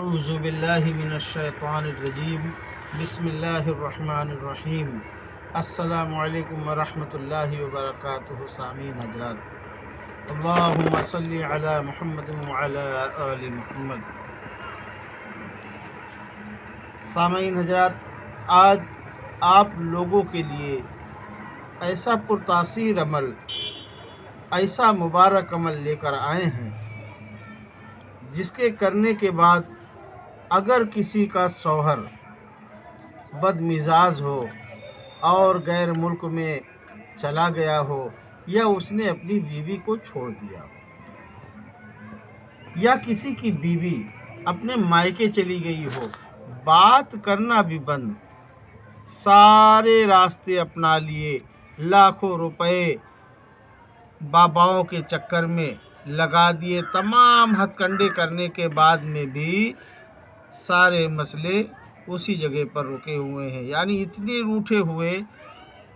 اعوذ باللہ من الشیطان الرجیم بسم اللہ الرحمن الرحیم السلام علیکم ورحمۃ اللہ وبرکاتہ سامعین حضرات اللہم صلی علی محمد وعلی آل محمد۔ سامعین حضرات، آج آپ لوگوں کے لیے ایسا پرتاثیر عمل، ایسا مبارک عمل لے کر آئے ہیں جس کے کرنے کے بعد اگر کسی کا شوہر بد مزاج ہو اور غیر ملک میں چلا گیا ہو، یا اس نے اپنی بیوی کو چھوڑ دیا ہو، یا کسی کی بیوی اپنے مائکے چلی گئی ہو، بات کرنا بھی بند، سارے راستے اپنا لیے، لاکھوں روپے باباؤں کے چکر میں لگا دیے، تمام ہتھ کنڈے کرنے کے بعد میں بھی سارے مسئلے اسی جگہ پر رکے ہوئے ہیں، یعنی اتنے روٹھے ہوئے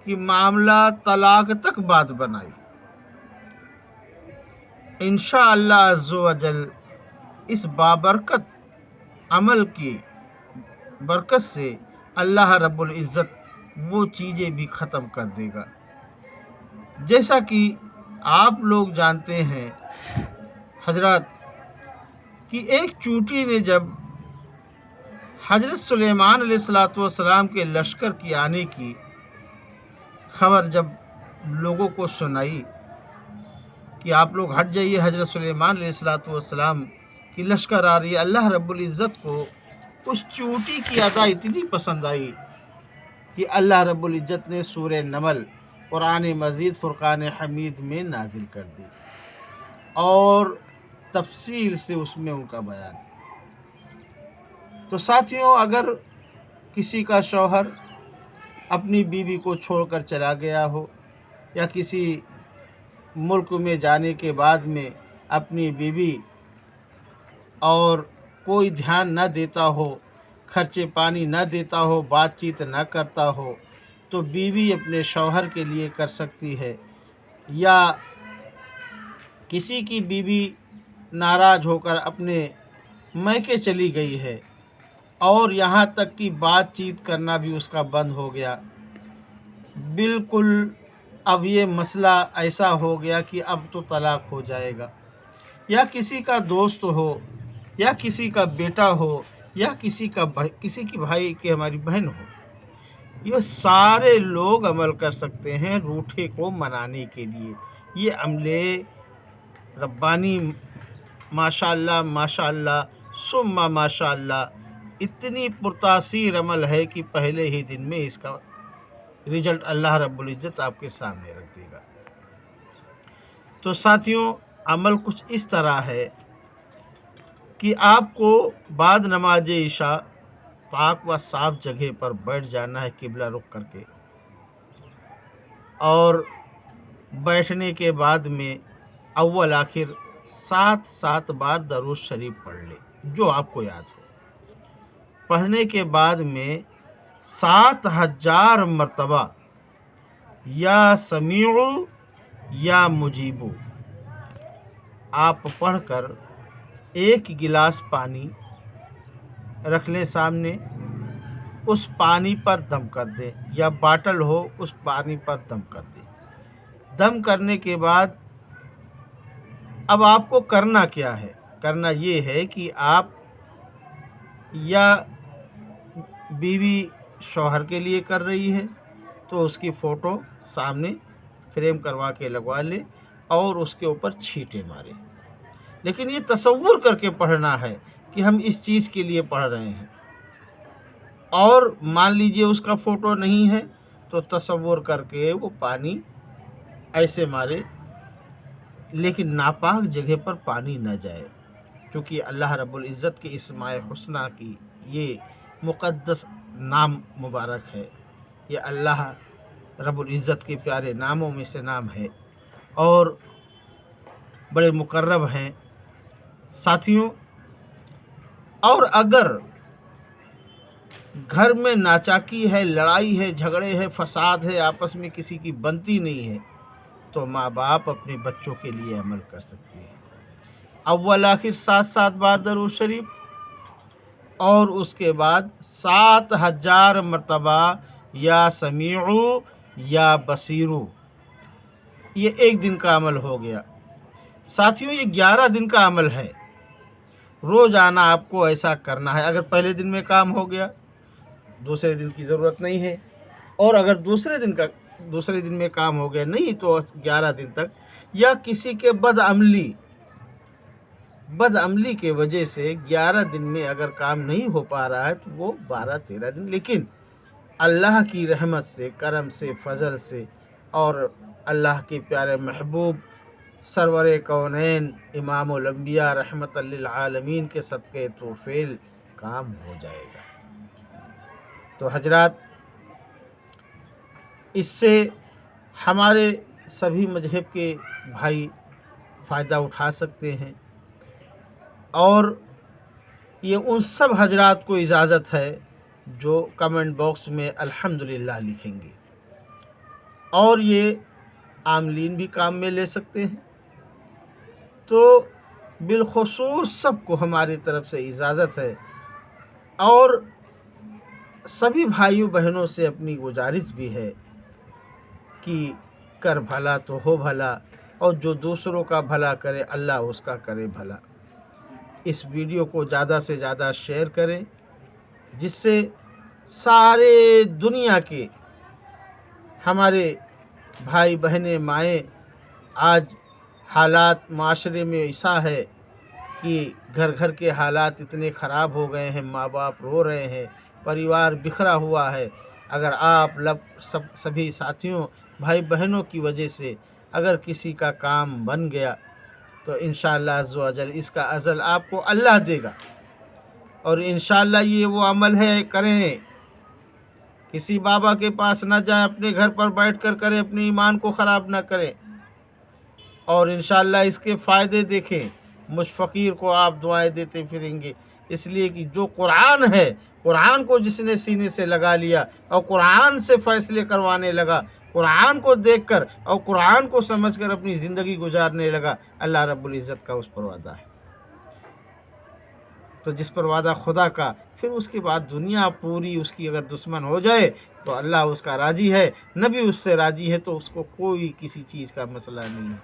کہ معاملہ طلاق تک بات بنائی۔ انشاءاللہ عز و جل اس بابرکت عمل کی برکت سے اللہ رب العزت وہ چیزیں بھی ختم کر دے گا۔ جیسا کہ آپ لوگ جانتے ہیں حضرات کہ ایک چونٹی نے جب حضرت سلیمان علیہ السلام کے لشکر کی آنے کی خبر جب لوگوں کو سنائی کہ آپ لوگ ہٹ جائیے، حضرت سلیمان علیہ السلام کی لشکر آ رہی ہے، اللہ رب العزت کو اس چونٹی کی ادا اتنی پسند آئی کہ اللہ رب العزت نے سورہ نمل قرآن مجید فرقان حمید میں نازل کر دی اور تفصیل سے اس میں ان کا بیان۔ تو ساتھیوں، اگر کسی کا شوہر اپنی بیوی کو چھوڑ کر چلا گیا ہو، یا کسی ملک میں جانے کے بعد میں اپنی بیوی اور کوئی دھیان نہ دیتا ہو، خرچے پانی نہ دیتا ہو، بات چیت نہ کرتا ہو، تو بیوی اپنے شوہر کے لیے کر سکتی ہے، یا کسی کی بیوی ناراض ہو کر اپنے میکے چلی گئی ہے اور یہاں تک کہ بات چیت کرنا بھی اس کا بند ہو گیا، بالکل اب یہ مسئلہ ایسا ہو گیا کہ اب تو طلاق ہو جائے گا، یا کسی کا دوست ہو، یا کسی کا بیٹا ہو، یا کسی کی بھائی کی ہماری بہن ہو، یہ سارے لوگ عمل کر سکتے ہیں روٹھے کو منانے کے لیے۔ یہ عملے ربانی ماشاءاللہ ماشاءاللہ ثم ماشاءاللہ اتنی پرتاثیر عمل ہے کہ پہلے ہی دن میں اس کا رزلٹ اللہ رب العزت آپ کے سامنے رکھ دے گا۔ تو ساتھیوں، عمل کچھ اس طرح ہے کہ آپ کو بعد نماز عشاء پاک و صاف جگہ پر بیٹھ جانا ہے قبلہ رخ کر کے، اور بیٹھنے کے بعد میں اول آخر 7 بار درود شریف پڑھ لے، جو آپ کو یاد ہو۔ پڑھنے کے بعد میں 7000 مرتبہ یا سمیع یا مجیب آپ پڑھ کر ایک گلاس پانی رکھ لیں سامنے، اس پانی پر دم کر دیں، یا باٹل ہو اس پانی پر دم کر دیں۔ دم کرنے کے بعد اب آپ کو کرنا کیا ہے؟ کرنا یہ ہے کہ آپ یا بیوی شوہر کے لیے کر رہی ہے تو اس کی فوٹو سامنے فریم کروا کے لگوا لے اور اس کے اوپر چھینٹے مارے، لیکن یہ تصور کر کے پڑھنا ہے کہ ہم اس چیز کے لیے پڑھ رہے ہیں۔ اور مان لیجئے اس کا فوٹو نہیں ہے تو تصور کر کے وہ پانی ایسے مارے، لیکن ناپاک جگہ پر پانی نہ جائے، کیونکہ اللہ رب العزت کے اسماء حسنہ کی یہ مقدس نام مبارک ہے، یہ اللہ رب العزت کے پیارے ناموں میں سے نام ہے اور بڑے مقرب ہیں ساتھیوں۔ اور اگر گھر میں ناچاکی ہے، لڑائی ہے، جھگڑے ہے، فساد ہے، آپس میں کسی کی بنتی نہیں ہے، تو ماں باپ اپنے بچوں کے لیے عمل کر سکتے ہیں۔ اول آخر 7 بار درود شریف، اور اس کے بعد 7000 مرتبہ یا سمیعو یا بصیرو، یہ ایک دن کا عمل ہو گیا۔ ساتھیوں یہ 11 دن کا عمل ہے، روزانہ آپ کو ایسا کرنا ہے۔ اگر پہلے دن میں کام ہو گیا دوسرے دن کی ضرورت نہیں ہے، اور اگر دوسرے دن میں کام ہو گیا نہیں تو 11 دن تک، یا کسی کے بد عملی کے وجہ سے 11 دن میں اگر کام نہیں ہو پا رہا ہے تو وہ 12-13 دن، لیکن اللہ کی رحمت سے، کرم سے، فضل سے، اور اللہ کے پیارے محبوب سرور کونین امام الانبیاء رحمت للعالمین کے صدقے تو فعل کام ہو جائے گا۔ تو حضرات، اس سے ہمارے سبھی مذہب کے بھائی فائدہ اٹھا سکتے ہیں، اور یہ ان سب حضرات کو اجازت ہے جو کمنٹ باکس میں الحمدللہ لکھیں گے، اور یہ عاملین بھی کام میں لے سکتے ہیں۔ تو بالخصوص سب کو ہماری طرف سے اجازت ہے، اور سبھی بھائیوں بہنوں سے اپنی گزارش بھی ہے کہ کر بھلا تو ہو بھلا، اور جو دوسروں کا بھلا کرے اللہ اس کا کرے بھلا۔ اس ویڈیو کو زیادہ سے زیادہ شیئر کریں، جس سے سارے دنیا کے ہمارے بھائی بہنیں مائیں، آج حالات معاشرے میں ایسا ہے کہ گھر گھر کے حالات اتنے خراب ہو گئے ہیں، ماں باپ رو رہے ہیں، پریوار بکھرا ہوا ہے۔ اگر آپ سبھی ساتھیوں بھائی بہنوں کی وجہ سے اگر کسی کا کام بن گیا تو انشاءاللہ عز و جل اس کا اجر آپ کو اللہ دے گا، اور انشاءاللہ یہ وہ عمل ہے، کریں، کسی بابا کے پاس نہ جائیں، اپنے گھر پر بیٹھ کر کریں، اپنے ایمان کو خراب نہ کریں، اور انشاءاللہ اس کے فائدے دیکھیں۔ مجھ فقیر کو آپ دعائیں دیتے پھریں گے، اس لیے کہ جو قرآن ہے، قرآن کو جس نے سینے سے لگا لیا اور قرآن سے فیصلے کروانے لگا، قرآن کو دیکھ کر اور قرآن کو سمجھ کر اپنی زندگی گزارنے لگا، اللہ رب العزت کا اس پر وعدہ ہے۔ تو جس پر وعدہ خدا کا، پھر اس کے بعد دنیا پوری اس کی اگر دشمن ہو جائے تو اللہ اس کا راضی ہے، نبی اس سے راضی ہے، تو اس کو کوئی کسی چیز کا مسئلہ نہیں ہے۔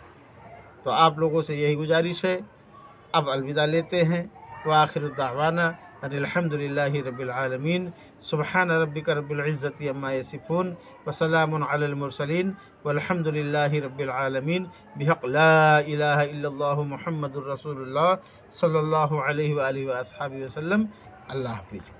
تو آپ لوگوں سے یہی گزارش ہے، اب الوداع لیتے ہیں۔ وآخر دعوانا ان الحمدللہ رب العالمین، سبحان ربک رب العزت عما یصفون، وسلام علی المرسلین، والحمدللہ رب العالمین، بحق لا الہ الا اللہ محمد الرسول اللہ صلی اللہ علیہ وآلہ وآصحابہ وسلم۔ اللہ حافظ۔